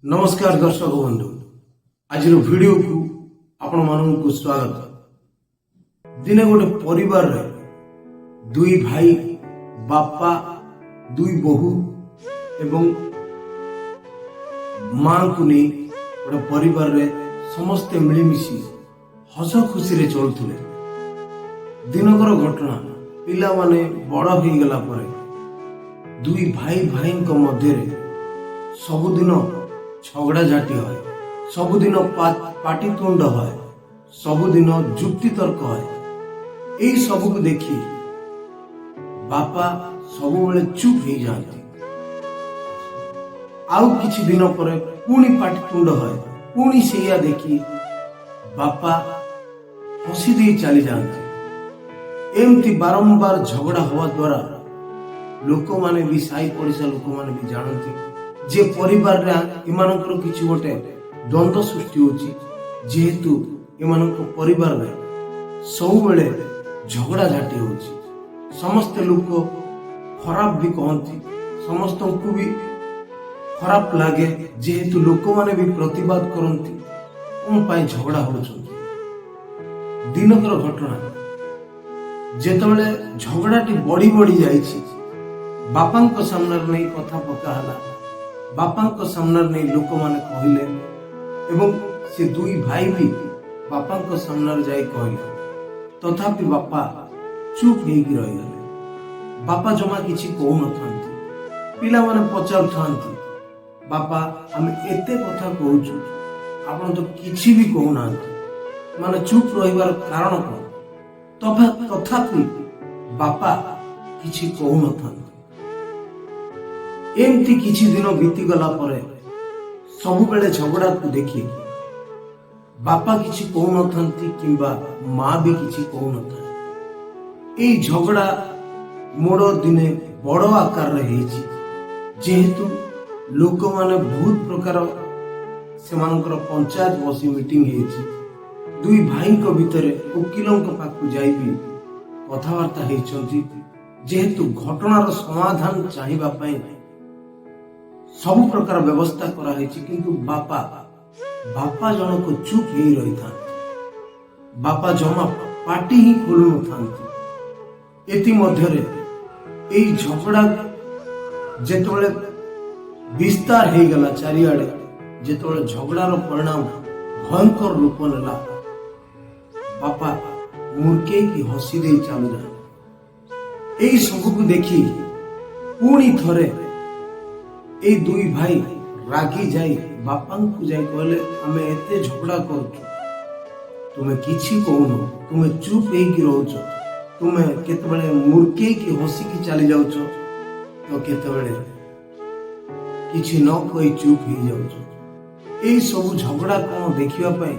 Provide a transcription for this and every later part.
नमस्कार दर्शक बंधु आज वीडियो को आपण मानक स्वागत। दिने गोटे परिवार रे दुई भाई बापा दुई बहु एवं मां को नहीं गोटे परिवार रे समस्ते मिलमिशी हस खुशी रे चलुले। दिनकर घटना पिला माने बड़ हो गला परे दुई भाई भाई मध्य सबुदिन झगड़ा झाटी है, सबुदिन पाटितुंड है, सबुदिन जुक्ति तर्क है। यही सब को देखी बापा सब बेले चुप हो जाती। आउ किछि दिन पर पुणी पाटितुंड है, पुणी से देखी बापा हसी दे चली जाती। एमती बारंबार झगड़ा हवा द्वारा लोक माने भी साई पड़िशा लोक माने भी जानती जे परिवार एमानकर किछि गोटे द्वंद्व सृष्टि होची। जेहेतु एमानकर परिवार रे सब बेले झगड़ा झाटी होची, समस्त लोक खराब भी कहती, समस्त को भी खराब लागे। जेहेतु लोक माने भी प्रतिवाद करती कौन पाई झगड़ा होचंती। दिनकर घटना जेतबेले झगड़ाटी बढ़ी बढ़ी जाइछि बापांक सामने नहीं कथा पका हला, बापांक सामने नहीं लोक माने कहले एवं से दुई भाई भी बापांक सामने जाई कहले। तथापि बापा चुप होगी रहीगले। बापा जमा किछि कहू नथांती। पिला माने पचार थांती बापा आमे एते कथा कहूछु आपण तो किछि भी कहू नांती, माने चुप रहिबार कारण कोन? तथापि बापा किछि कहू नथांती। एमती किछि दिन बीती गला परे सब बेले झगड़ा को देखी बापा किछि कहू नथांती किंबा माँ भी किछि कहू नथांती। एई झगड़ा मोड़ दिने बड़ आकार रे हेछि। जेहेतु लोक माने बहुत प्रकार सेमानकर पंचायत बसी मीटिंग हेछि। दुई भाई को भितरे वकीलों को पाखु जाई भी कथावार्ता हेछंती। जेहेतु घटनार समाधान चाहिबा पई सब प्रकार व्यवस्था करा हेछि, किंतु बापा जनक चुप ही रही था। बापा जमा पार्टी ही खोलु नथांती। एति मध्यरे एई झगड़ा जेतबेले विस्तार हे गला चारिआडे, जेतबेले झगड़ार परिणाम भयंकर रूप नेला, बापा मुर्के की हसी दे चालू रहा। एई सब को देखी पुणी थरे ए दुई भाई रागी जाई बापा को जाई कहले आमे एते झगड़ा करछु, तुमे किछि कहूनो, तुमे चुप हेकी रहउछ, तुमे केतबेले मुर्के की हसी की चली जाउछ, तो केतबेले किछि न कहि चुप हो जाउछ। एई सब झगड़ा कोन देखिबा पई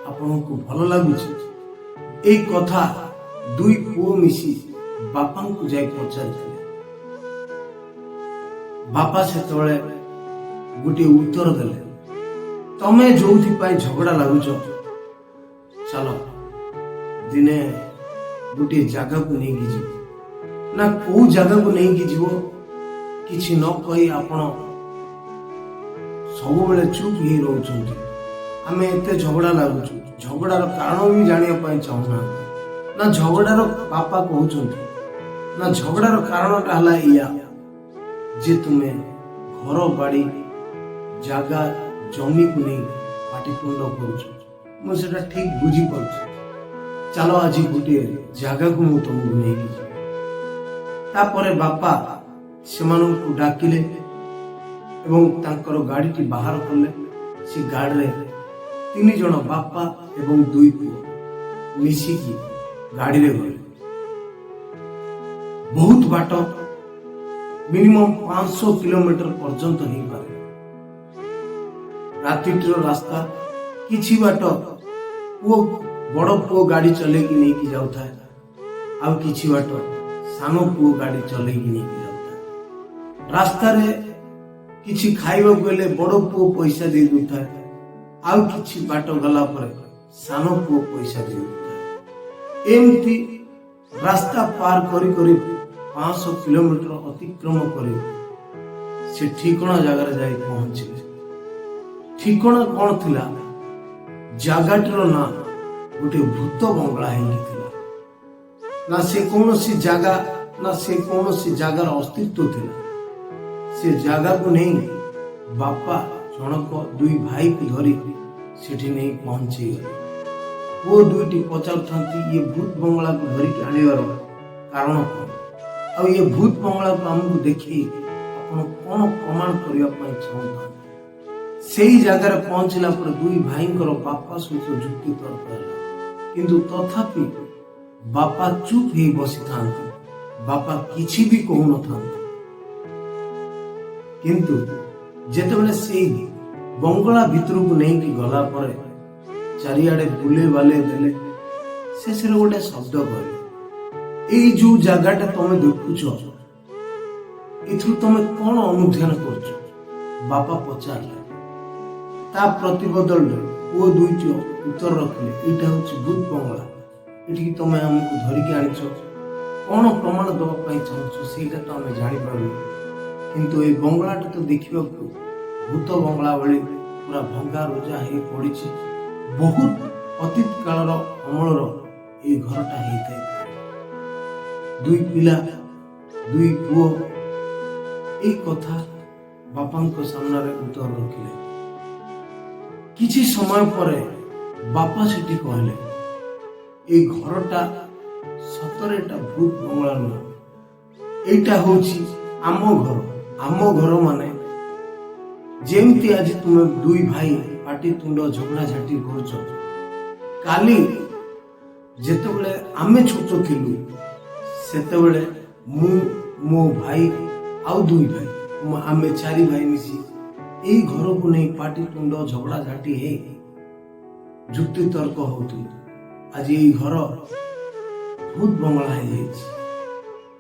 आपन को भलो लागुछि? एई कथा दुई पुओ मिसी बापा को जाई पचारिथिले। बापा से गोटे उत्तर देले, तमे जोथि पाई झगड़ा लागुछ, चलो दिने गोटे जगह को नहीं जीव ना को जगह को नहीं जीव किछि न कहि आपण सब बेले चुप ही रहउछंती। आमे एते झगड़ा लागुछ, झगड़ार कारण भी जानिया पाई चाहना ना। झगड़ार बापा कहउछंती ना झगड़ार कारणटा हला इया जे तुमे घर बाड़ी जागा जमी को नहीं पाटितुंड करुछ। मु सेटा ठीक बुझी पाउछ। चलो आज गोटे जागा को मु तुमको नहीं की तापरे बापा सेमानन को डाकिले एवं तांकर गाड़ी बाहर कले। से गाड़ी रे तीन जन बापा एवं दुई पुओ मिसिकी गाड़ी रे गले। बहुत बाट मिनिमम 500 किलोमीटर पर्यंत ही पारे। रातिटर रास्ता किछि बाट पुओ बड़ पुओ गाड़ी चलेकी नहीं की जाउ था, आ किछि बाट सानो पुओ गाड़ी चलेकी नहीं की जाउ था। रास्ता रे किछि खाइबा बेले बड़ पुओ पैसा दे दुथा, आ किछि बाट गला पर सानो पुओ पैसा दे दुथा। एमती रास्ता पार करी करी 500 किलोमीटर अतिक्रम कर से ठिकणा जगार जाई पहुंचले। ଠିକଣା କଣ ଥିଲା, ଜାଗାଟିର ନା ଗୋଟେ ଭୂତ ବଙ୍ଗଳା ହେଇକି ଥିଲା। ନା ସେ କୌଣସି ଜାଗା ନା ସେ କୌଣସି ଜାଗାର ଅସ୍ତିତ୍ୱ ଥିଲା। ସେ ଜାଗାକୁ ନେଇ ବାପା ଜଣକ ଦୁଇ ଭାଇକୁ ଧରି ସେଠି ନେଇ ପହଞ୍ଚେଇଗଲେ। ପୁଅ ଦୁଇଟି ପଚାରୁଥାନ୍ତି ଇଏ ଭୂତ ବଙ୍ଗଳାକୁ ଧରିକି ଆଣିବାର କାରଣ କଣ, ଆଉ ଇଏ ଭୂତ ବଙ୍ଗଳାକୁ ଆମକୁ ଦେଖି ଆପଣ କଣ ପ୍ରମାଣ କରିବା ପାଇଁ ଚାହୁଁଥାନ୍ତି। ସେଇ ଜାଗାରେ ପହଞ୍ଚିଲା ପରେ ଦୁଇ ଭାଇଙ୍କର ବାପା ସହିତ ଯୁକ୍ତି ତର୍କ ହେଲା, କିନ୍ତୁ ତଥାପି ବାପା ଚୁପ୍ ହେଇ ବସିଥାନ୍ତି। ବାପା କିଛି ବି କହୁନଥାନ୍ତି। କିନ୍ତୁ ଯେତେବେଳେ ସେଇ ବଙ୍ଗଳା ଭିତରକୁ ନେଇକି ଗଲା ପରେ ଚାରିଆଡେ ବୁଲେଇ ବାଲେଇ ଦେଲେ, ଶେଷରେ ଗୋଟେ ଶବ୍ଦ କହିଲେ, ଏଇ ଯୋଉ ଜାଗାଟା ତମେ ଦେଖୁଛ ଏଥିରୁ ତମେ କଣ ଅନୁଧ୍ୟାନ କରୁଛ? ବାପା ପଚାରିଲେ। ତା ପ୍ରତିବଦଳରେ ପୁଅ ଦୁଇଟି ଉତ୍ତର ରଖିଲେ, ଏଇଟା ହଉଛି ଭୂତ ବଙ୍ଗଳା। ଏଠିକି ତମେ ଆମକୁ ଧରିକି ଆଣିଛ, କଣ ପ୍ରମାଣ ଦେବା ପାଇଁ ଚାହୁଁଛ ସେଇଟା ତ ଆମେ ଜାଣିପାରୁନୁ। କିନ୍ତୁ ଏଇ ବଙ୍ଗଳାଟା ତ ଦେଖିବାକୁ ଭୂତ ବଙ୍ଗଳା ଭଳି ପୁରା ଭଙ୍ଗା ରୁଜା ହେଇ ପଡିଛି। ବହୁତ ଅତୀତ କାଳର ଅମଳର ଏଇ ଘରଟା ହେଇଥାଏ। ଦୁଇ ପିଲା, ଦୁଇ ପୁଅ ଏଇ କଥା ବାପାଙ୍କ ସାମ୍ନାରେ ଉତ୍ତର ରଖିଲେ। କିଛି ସମୟ ପରେ ବାପା ସେଠି କହିଲେ, ଏଇ ଘରଟା ସତରେ ଏଟା ଭୂତ ବଙ୍ଗଳା ନୁହଁ, ଏଇଟା ହଉଛି ଆମ ଘର। ଆମ ଘର ମାନେ ଯେମିତି ଆଜି ତୁମେ ଦୁଇ ଭାଇ ପାଟି ତୁଣ୍ଡ ଝଗଡ଼ା ଝାଟି କରୁଛ, କାଲି ଯେତେବେଳେ ଆମେ ଛୋଟ ଥିଲୁ ସେତେବେଳେ ମୁଁ, ମୋ ଭାଇ ଆଉ ଦୁଇ ଭାଇ, ଆମେ ଚାରି ଭାଇ ମିଶି ଏଇ ଘରକୁ ନେଇ ପାଟି ତୁଣ୍ଡ ଝଗଡ଼ା ଝାଟି ହେଇ ଯୁକ୍ତି ତର୍କ ହଉଥିଲୁ। ଆଜି ଏଇ ଘର ଭୂତ ବଙ୍ଗଳା ହେଇଯାଇଛି।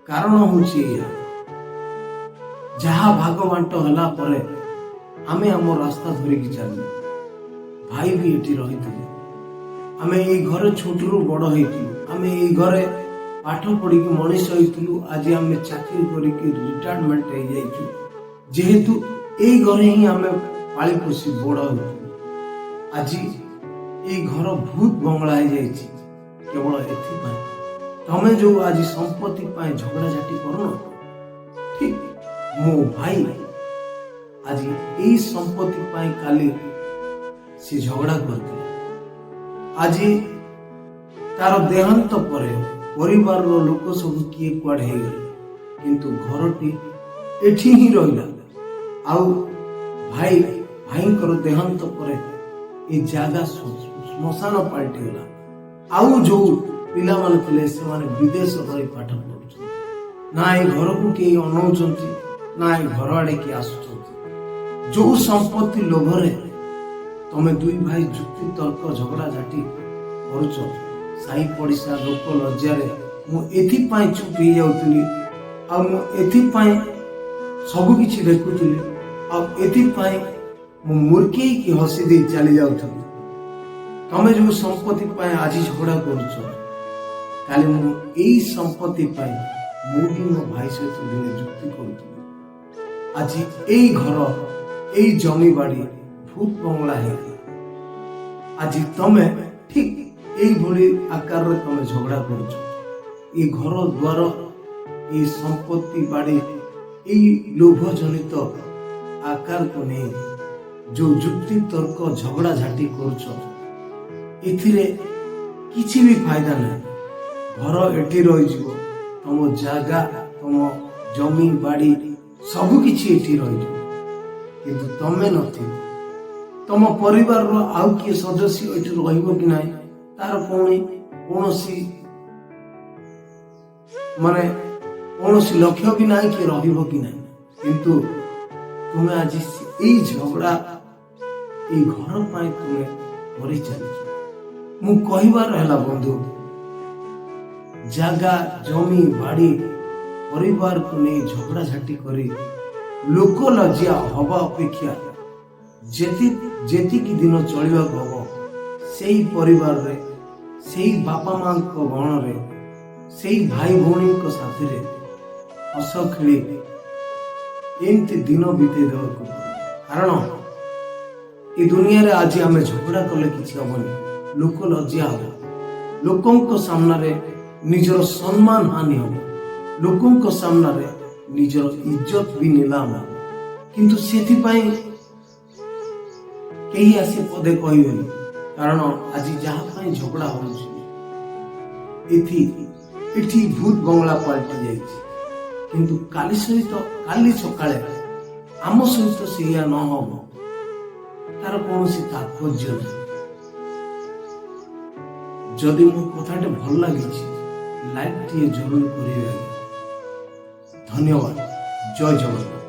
କାରଣ ହଉଛି ଏଇଆ, ଯାହା ଭାଗ ବାଣ୍ଟ ହେଲା ପରେ ଆମେ ଆମ ରାସ୍ତା ଧରିକି ଚାଲିଲୁ। ଭାଇ ବି ଏଠି ରହିଥିଲେ। ଆମେ ଏଇ ଘରେ ଛୋଟରୁ ବଡ ହେଇଥିଲୁ। ଆମେ ଏଇ ଘରେ ପାଠ ପଢିକି ମଣିଷ ହେଇଥିଲୁ। ଆଜି ଆମେ ଚାକିରି କରିକି ରିଟାୟାରମେଣ୍ଟ ହେଇଯାଇଛୁ। ଯେହେତୁ ଏଇ ଘରେ ହିଁ ଆମେ ପାଳି ପୋଷି ବଡ ହେଇଥିଲୁ। ଆଜି ଏଇ ଘର ଭୂତ ବଙ୍ଗଳା ହେଇଯାଇଛି କେବଳ ଏଥିପାଇଁ, ତମେ ଯୋଉ ଆଜି ସମ୍ପତ୍ତି ପାଇଁ ଝଗଡ଼ା ଝାଟି କରୁନ, ଠିକ ମୋ ଭାଇ ଆଜି ଏଇ ସମ୍ପତ୍ତି ପାଇଁ କାଲି ସେ ଝଗଡ଼ା କରିଥିଲେ। ଆଜି ତାର ଦେହାନ୍ତ ପରେ ପରିବାରର ଲୋକ ସବୁ କିଏ କୁଆଡେ ହେଇଗଲେ, କିନ୍ତୁ ଘରଟି ଏଠି ହିଁ ରହିଲା। ଆଉ ଭାଇଙ୍କର ଦେହାନ୍ତ ପରେ ଏ ଜାଗା ଶ୍ମଶାନ ପାଲଟିଗଲା। ଆଉ ଯୋଉ ପିଲାମାନେ ଥିଲେ ସେମାନେ ବିଦେଶ ରହି ପାଠ ପଢୁଛନ୍ତି। ନା ଏ ଘରକୁ କେହି ଅନଉଛନ୍ତି, ନା ଏ ଘର ଆଡେ କିଏ ଆସୁଛନ୍ତି। ଯୋଉ ସମ୍ପତ୍ତି ଲୋଭରେ ତମେ ଦୁଇ ଭାଇ ଯୁକ୍ତି ତର୍କ ଝଗଡ଼ା ଝାଟି କରୁଛ, ସାହି ପଡିଶା ଲୋକ ଲଜ୍ଜାରେ ମୁଁ ଏଥିପାଇଁ ଚୁପ୍ ହେଇଯାଉଥିଲି। ଆଉ ମୁଁ ଏଥିପାଇଁ ସବୁ କିଛି ଦେଖୁଥିଲି। ଆଉ ଏଥିପାଇଁ ମୁଁ ମୂର୍ଖେଇକି ହସି ଦେଇ ଚାଲି ଯାଉଥିଲି। ତମେ ଯୋଉ ସମ୍ପତ୍ତି ପାଇଁ ଆଜି ଝଗଡ଼ା କରୁଛ, କାଲି ମୁଁ ଏଇ ସମ୍ପତ୍ତି ପାଇଁ ମୁଁ ବି ମୋ ଭାଇ ସହିତ ଦିନେ ଯୁକ୍ତି କରୁଥିଲି। ଆଜି ଏଇ ଘର, ଏଇ ଜମି ବାଡି ଭୂତ ବଙ୍ଗଳା ହେଇଗଲା। ଆଜି ତମେ ଠିକ ଏଇଭଳି ଆକାରରେ ତମେ ଝଗଡ଼ା କରୁଛ। ଏଇ ଘର ଦ୍ୱାର, ଏଇ ସମ୍ପତ୍ତି ବାଡି, ଏଇ ଲୋଭ ଜନିତ ଆକାରକୁ ନେଇ ଯୋଉ ଯୁକ୍ତି ତର୍କ ଝଗଡ଼ା ଝାଟି କରୁଛ, ଏଥିରେ କିଛି ବି ଫାଇଦା ନାହିଁ। ଘର ଏଠି ରହିଯିବ, ତମ ଜାଗା, ତମ ଜମି ବାଡି ସବୁ କିଛି ଏଠି ରହିଯିବ, କିନ୍ତୁ ତମେ ନଥିବ। ତମ ପରିବାରର ଆଉ କିଏ ସଦସ୍ୟ ଏଠି ରହିବ କି ନାହିଁ ତାର କୌଣସି ଲକ୍ଷ୍ୟ ବି ନାହିଁ, କି ରହିବ କି ନାହିଁ। କିନ୍ତୁ ତୁମେ ଆଜି ଏଇ ଝଗଡ଼ା ଏଇ ଘର ପାଇଁ ତୁମେ କରିଚାଲିଛ। ମୁଁ କହିବାର ହେଲା ବନ୍ଧୁ, ଜାଗା ଜମି ବାଡି ପରିବାରକୁ ନେଇ ଝଗଡ଼ା ଝାଟି କରି ଲୋକ ଲଜ୍ଜା ହବା ଅପେକ୍ଷା ଯେତିକି ଦିନ ଚଳିବାକୁ ହବ ସେଇ ପରିବାରରେ, ସେଇ ବାପା ମାଙ୍କ ଗଣରେ, ସେଇ ଭାଇ ଭଉଣୀଙ୍କ ସାଥିରେ ହସ ଖେଳି ଏମିତି ଦିନ ବିତେଇ ଦେବାକୁ। କାରଣ ଏ ଦୁନିଆରେ ଆଜି ଆମେ ଝଗଡ଼ା କଲେ କିଛି ହବନି, ଲୋକ ଲଜ୍ଜା ହବ, ଲୋକଙ୍କ ସାମ୍ନାରେ ନିଜର ସମ୍ମାନ ହାନି ହବ, ଲୋକଙ୍କ ସାମ୍ନାରେ ନିଜର ଇଜ୍ଜତ ବି ନିଲାମ ହବ। କିନ୍ତୁ ସେଥିପାଇଁ କେହି ଆସି ପଦେ କହିବେନି, କାରଣ ଆଜି ଯାହା ପାଇଁ ଝଗଡ଼ା ହଉଛି ଏଠି ଭୂତ ବଙ୍ଗଳା ପାଲଟି ଯାଇଛି। କିନ୍ତୁ କାଲି ସକାଳେ ଆମ ସହିତ ସେଇଆ ନ ହବ, ତାର କୌଣସି ତାତ୍ପର୍ଯ୍ୟ ନାହିଁ। ଯଦି ମୋ କଥାଟେ ଭଲ ଲାଗିଛି, ଲାଇକ୍ ଟିଏ ଜରୁର କରିବେ। ଧନ୍ୟବାଦ। ଜୟ ଜଗନ୍ନାଥ।